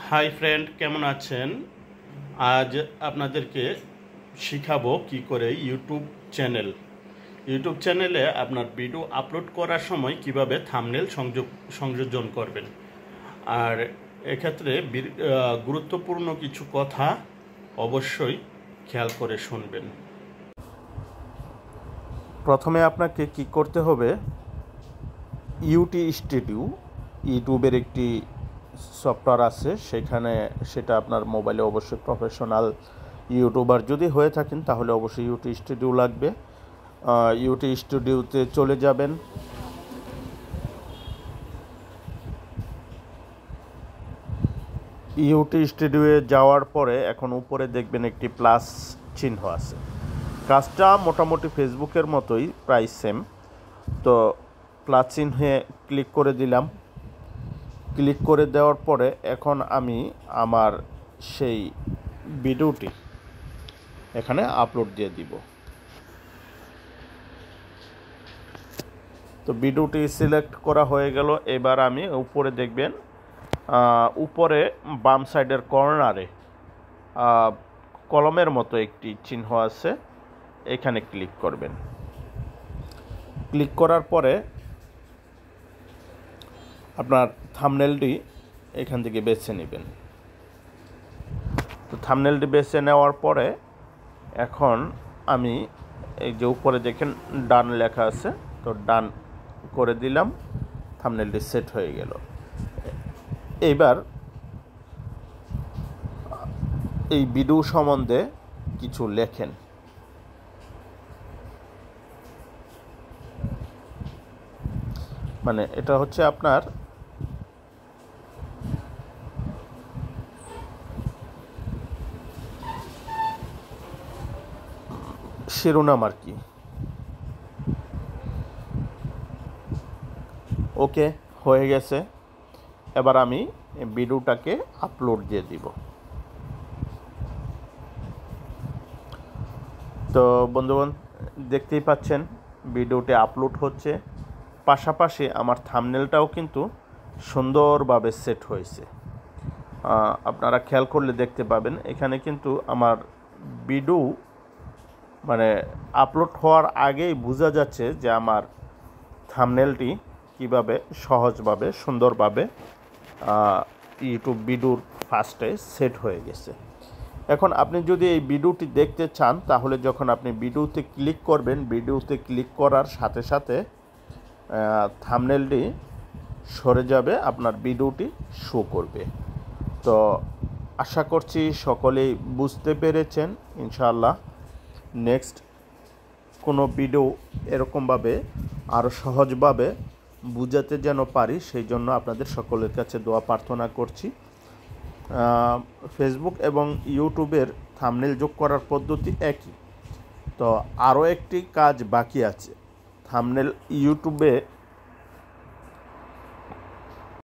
Hi friend, কেমন আছেন? আজ আপনাদেরকে শিখাবো কি করে ইউটিউব চ্যানেলে আপনার ভিডিও আপলোড করার সময় কিভাবে থাম্বনেল সংযোজন করবেন। আর এক্ষেত্রে গুরুত্বপূর্ণ কিছু কথা অবশ্যই খেয়াল করে শুনবেন। প্রথমে আপনাকে কি করতে হবে, ইউটি স্টুডিও ইউটিউবের একটি সফটওয়্যার আছে, সেটা আপনার মোবাইলে অবশ্যই প্রফেশনাল ইউটিউবার যদি হয়ে থাকেন তাহলে অবশ্যই ইউটি স্টুডিও লাগবে। ইউটি স্টুডিওতে চলে যাবেন। ইউটি স্টুডিওয়ে যাওয়ার পরে এখন উপরে দেখবেন একটি প্লাস চিহ্ন আছে। কাজটা মোটামুটি ফেসবুকের মতোই, প্রায় সেম। তো প্লাস চিহ্নে ক্লিক করে দিলাম। ক্লিক করে দেওয়ার পরে এখন আমি আমার সেই ভিডিওটি এখানে আপলোড দিয়ে দিব। তো ভিডিওটি সিলেক্ট করা হয়ে গেল। এবার আমি উপরে দেখবেন, উপরে বাম সাইডের কর্নারে কলমের মতো একটি চিহ্ন আছে, এখানে ক্লিক করবেন। ক্লিক করার পরে আপনার থাম্বনেলটি এখান থেকে বেছে নেবেন। তো থাম্বনেলটি বেছে নেওয়ার পরে এখন আমি এই যে উপরে দেখেন ডান লেখা আছে, তো ডান করে দিলাম। থাম্বনেলটি সেট হয়ে গেল। এইবার এই ভিডিও সম্বন্ধে কিছু লেখেন। মানে এটা হচ্ছে আপনার শিরোনাম আর কি। ওকে, হয়ে গেছে। এবার আমি ভিডিওটাকে আপলোড দিয়ে দিব। তো বন্ধুগণ, দেখতেই পাচ্ছেন ভিডিওটি আপলোড হচ্ছে, পাশাপাশি আমার থাম্বনেলটাও কিন্তু সুন্দরভাবে সেট হয়েছে। আপনারা খেয়াল করলে দেখতে পাবেন এখানে কিন্তু আমার ভিডিও মানে আপলোড হওয়ার আগেই বোঝা যাচ্ছে যে আমার থাম্বনেলটি কিভাবে সহজভাবে সুন্দরভাবে ইউটিউব ভিডিওর ফার্স্টে সেট হয়ে গেছে। এখন আপনি যদি এই ভিডিওটি দেখতে চান তাহলে যখন আপনি ভিডিওতে ক্লিক করবেন, ভিডিওতে ক্লিক করার সাথে সাথে থাম্বনেলটি সরে যাবে, আপনার ভিডিওটি শো করবে। তো আশা করছি সকলেই বুঝতে পেরেছেন। ইনশাআল্লাহ নেক্সট কোনো ভিডিও এরকমভাবে আরও সহজভাবে বুঝাতে যেন পারি, সেই জন্য আপনাদের সকলের কাছে দোয়া প্রার্থনা করছি। ফেসবুক এবং ইউটিউবের থাম্বনেল যোগ করার পদ্ধতি একই, তো আরও একটি কাজ বাকি আছে। থাম্বনেল ইউটিউবে